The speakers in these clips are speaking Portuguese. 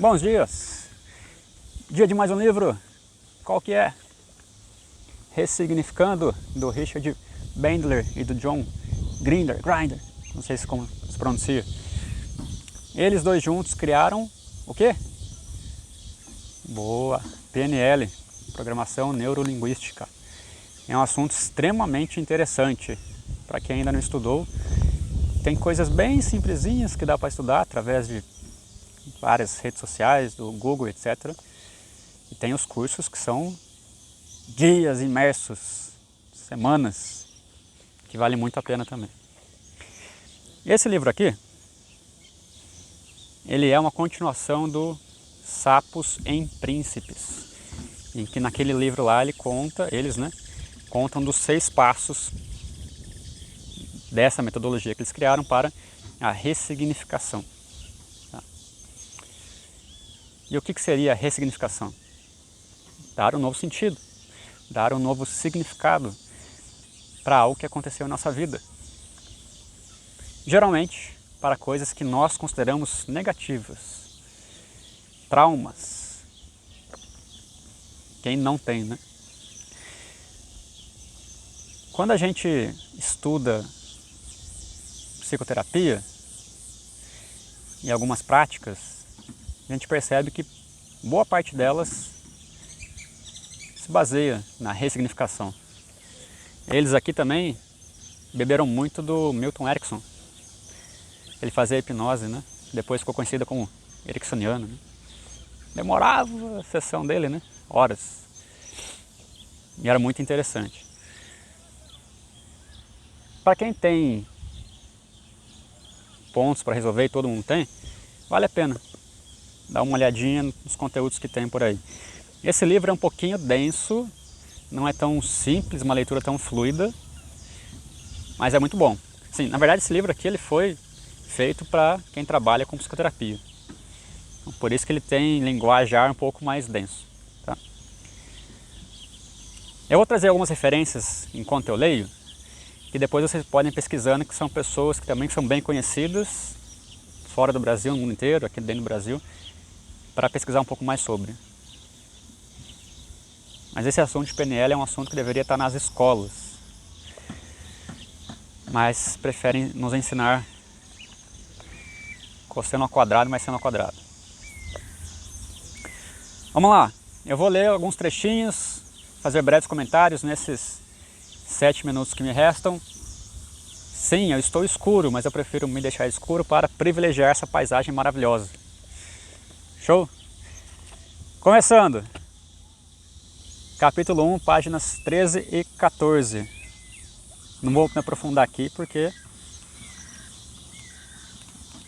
Bons dias! Dia de mais um livro. Qual que é? Ressignificando, do Richard Bandler e do John Grinder, não sei como se pronuncia. Eles dois juntos criaram o quê? Boa! PNL, Programação Neurolinguística. É um assunto extremamente interessante. Para quem ainda não estudou, tem coisas bem simplesinhas que dá para estudar através de várias redes sociais, do Google, etc. E tem os cursos que são dias imersos, semanas, que vale muito a pena também. Esse livro aqui, ele é uma continuação do Sapos em Príncipes, em que naquele livro lá eles contam dos 6 passos dessa metodologia que eles criaram para a ressignificação. E o que seria a ressignificação? Dar um novo sentido, dar um novo significado para algo que aconteceu em nossa vida. Geralmente para coisas que nós consideramos negativas, traumas. Quem não tem, né? Quando a gente estuda psicoterapia e algumas práticas, a gente percebe que boa parte delas se baseia na ressignificação. Eles aqui também beberam muito do Milton Erickson. Ele fazia hipnose, né? Depois ficou conhecida como ericksoniano, né? Demorava a sessão dele, né? Horas. E era muito interessante. Para quem tem pontos para resolver, e todo mundo tem, vale a pena dar uma olhadinha nos conteúdos que tem por aí. Esse livro é um pouquinho denso, não é tão simples, uma leitura tão fluida, mas é muito bom. Sim, na verdade esse livro aqui ele foi feito para quem trabalha com psicoterapia. Então, por isso que ele tem linguajar um pouco mais denso. Tá? Eu vou trazer algumas referências enquanto eu leio, que depois vocês podem ir pesquisando, que são pessoas que também são bem conhecidas, fora do Brasil, no mundo inteiro, aqui dentro do Brasil, para pesquisar um pouco mais sobre. Mas esse assunto de PNL é um assunto que deveria estar nas escolas, mas preferem nos ensinar cosseno ao quadrado, mas seno ao quadrado. Vamos lá, eu vou ler alguns trechinhos, fazer breves comentários nesses 7 minutos que me restam. Sim, eu estou escuro, mas eu prefiro me deixar escuro para privilegiar essa paisagem maravilhosa. Show? Começando! Capítulo 1, páginas 13 e 14. Não vou me aprofundar aqui porque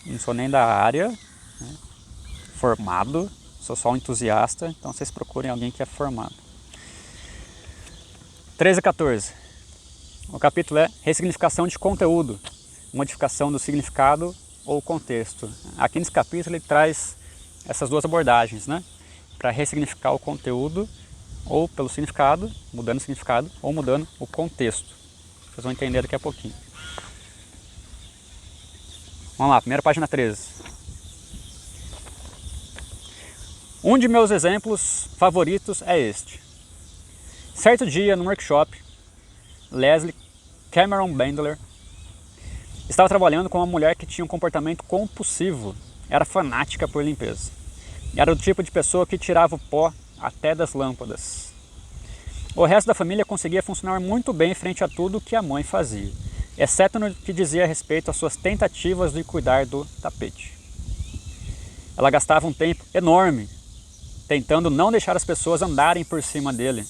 não sou nem da área, né? Formado, sou só um entusiasta, então vocês procurem alguém que é formado. 13 e 14. O capítulo é ressignificação de conteúdo, modificação do significado ou contexto. Aqui nesse capítulo ele traz essas duas abordagens, né? Para ressignificar o conteúdo, ou pelo significado, mudando o significado, ou mudando o contexto. Vocês vão entender daqui a pouquinho. Vamos lá, primeira página 13. Um de meus exemplos favoritos é este. Certo dia, num workshop, Leslie Cameron Bandler estava trabalhando com uma mulher que tinha um comportamento compulsivo, era fanática por limpeza. Era o tipo de pessoa que tirava o pó até das lâmpadas. O resto da família conseguia funcionar muito bem frente a tudo que a mãe fazia, exceto no que dizia a respeito às suas tentativas de cuidar do tapete. Ela gastava um tempo enorme tentando não deixar as pessoas andarem por cima dele,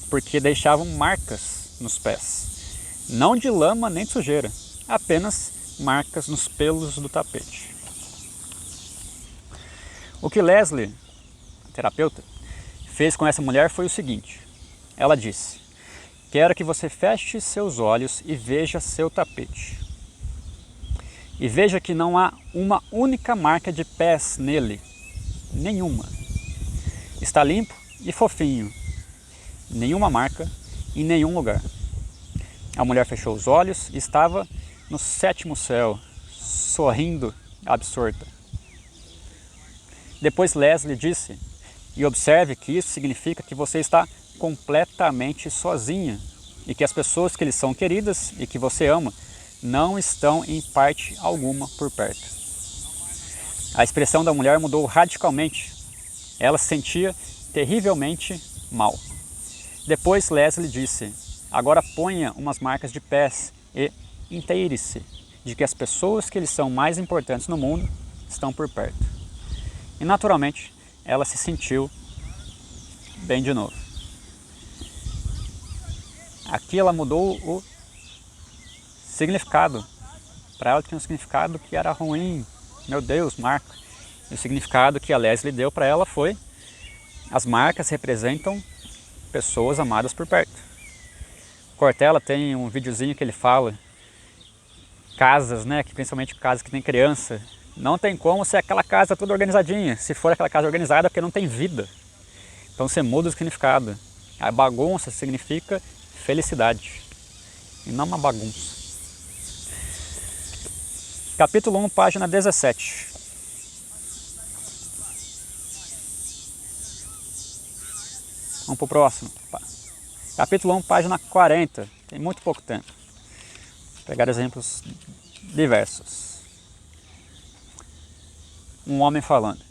porque deixavam marcas nos pés. Não de lama nem de sujeira, apenas marcas nos pelos do tapete. O que Leslie, a terapeuta, fez com essa mulher foi o seguinte. Ela disse: quero que você feche seus olhos e veja seu tapete. E veja que não há uma única marca de pés nele. Nenhuma. Está limpo e fofinho. Nenhuma marca em nenhum lugar. A mulher fechou os olhos e estava no 7º céu, sorrindo absorta. Depois Leslie disse, e observe que isso significa que você está completamente sozinha e que as pessoas que lhe são queridas e que você ama não estão em parte alguma por perto. A expressão da mulher mudou radicalmente. Ela se sentia terrivelmente mal. Depois Leslie disse, agora ponha umas marcas de pés e inteire-se de que as pessoas que lhe são mais importantes no mundo estão por perto. E naturalmente ela se sentiu bem de novo. Aqui ela mudou o significado. Para ela tinha um significado que era ruim. Meu Deus, marca. E o significado que a Leslie deu para ela foi: as marcas representam pessoas amadas por perto. Cortella tem um videozinho que ele fala, casas, né, que principalmente casas que tem criança, não tem como ser aquela casa toda organizadinha. Se for aquela casa organizada é porque não tem vida. Então você muda o significado. A bagunça significa felicidade e não uma bagunça. Capítulo 1, página 17. Vamos para o próximo. Capítulo 1, página 40. Tem muito pouco tempo. Vou pegar exemplos diversos. Um homem falando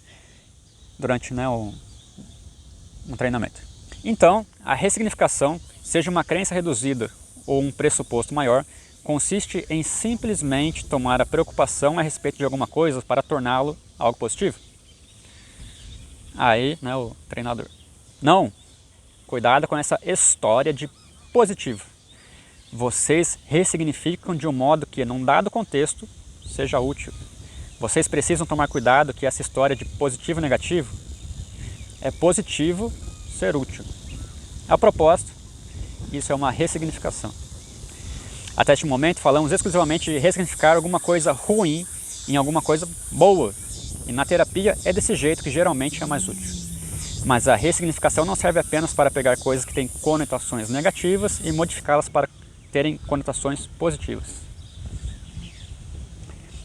durante um treinamento. Então, a ressignificação, seja uma crença reduzida ou um pressuposto maior, consiste em simplesmente tomar a preocupação a respeito de alguma coisa para torná-lo algo positivo. Aí, o treinador. Não! Cuidado com essa história de positivo. Vocês ressignificam de um modo que, num dado contexto, seja útil. Vocês precisam tomar cuidado que essa história de positivo e negativo é positivo ser útil. A propósito, isso é uma ressignificação. Até este momento falamos exclusivamente de ressignificar alguma coisa ruim em alguma coisa boa. E na terapia é desse jeito que geralmente é mais útil. Mas a ressignificação não serve apenas para pegar coisas que têm conotações negativas e modificá-las para terem conotações positivas.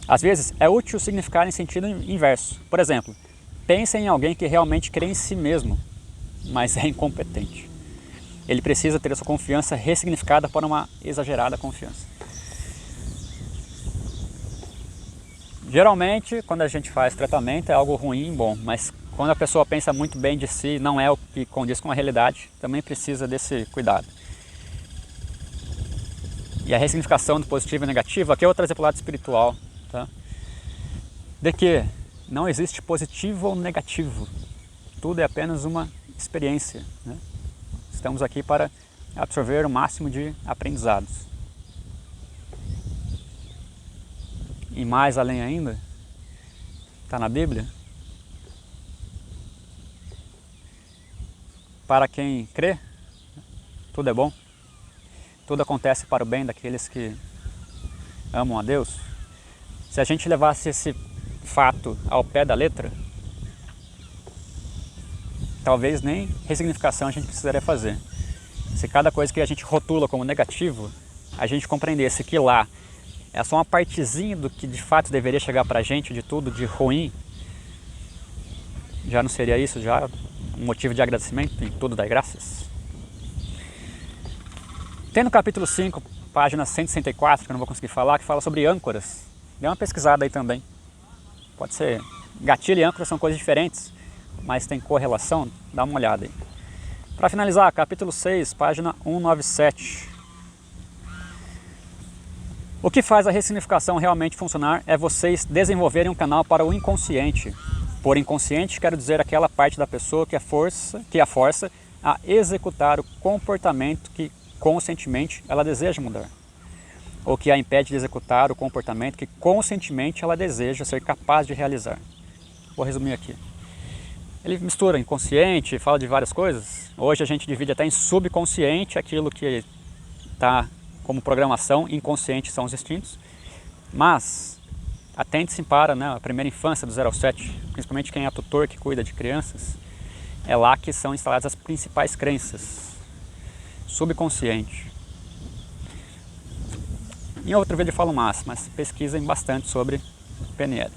Às vezes é útil significar em sentido inverso. Por exemplo, pense em alguém que realmente crê em si mesmo, mas é incompetente. Ele precisa ter a sua confiança ressignificada para uma exagerada confiança. Geralmente, quando a gente faz tratamento, é algo ruim e bom, mas quando a pessoa pensa muito bem de si, não é o que condiz com a realidade, também precisa desse cuidado. E a ressignificação do positivo e negativo, aqui eu vou trazer para o lado espiritual, tá? De que não existe positivo ou negativo, tudo é apenas uma experiência, né? Estamos aqui para absorver o máximo de aprendizados. E mais além ainda, está na Bíblia, para quem crê, tudo é bom, tudo acontece para o bem daqueles que amam a Deus. Se a gente levasse esse fato ao pé da letra, talvez nem ressignificação a gente precisaria fazer. Se cada coisa que a gente rotula como negativo, a gente compreendesse que lá é só uma partezinha do que de fato deveria chegar para a gente, de tudo de ruim, já não seria isso já um motivo de agradecimento em tudo dar graças? Tem no capítulo 5, página 164, que eu não vou conseguir falar, que fala sobre âncoras. Dê uma pesquisada aí também. Pode ser, gatilho e âncora são coisas diferentes, mas tem correlação, dá uma olhada aí. Para finalizar, capítulo 6, página 197. O que faz a ressignificação realmente funcionar é vocês desenvolverem um canal para o inconsciente. Por inconsciente, quero dizer aquela parte da pessoa que a força a executar o comportamento que conscientemente ela deseja mudar. Ou que a impede de executar o comportamento que conscientemente ela deseja ser capaz de realizar. Vou resumir aqui. Ele mistura inconsciente, fala de várias coisas. Hoje a gente divide até em subconsciente, aquilo que está como programação, inconsciente são os instintos. Mas atente-se para a primeira infância do 0 ao 7, principalmente quem é tutor que cuida de crianças, é lá que são instaladas as principais crenças. Subconsciente. Em outro vídeo eu falo mais, mas pesquisem bastante sobre PNL.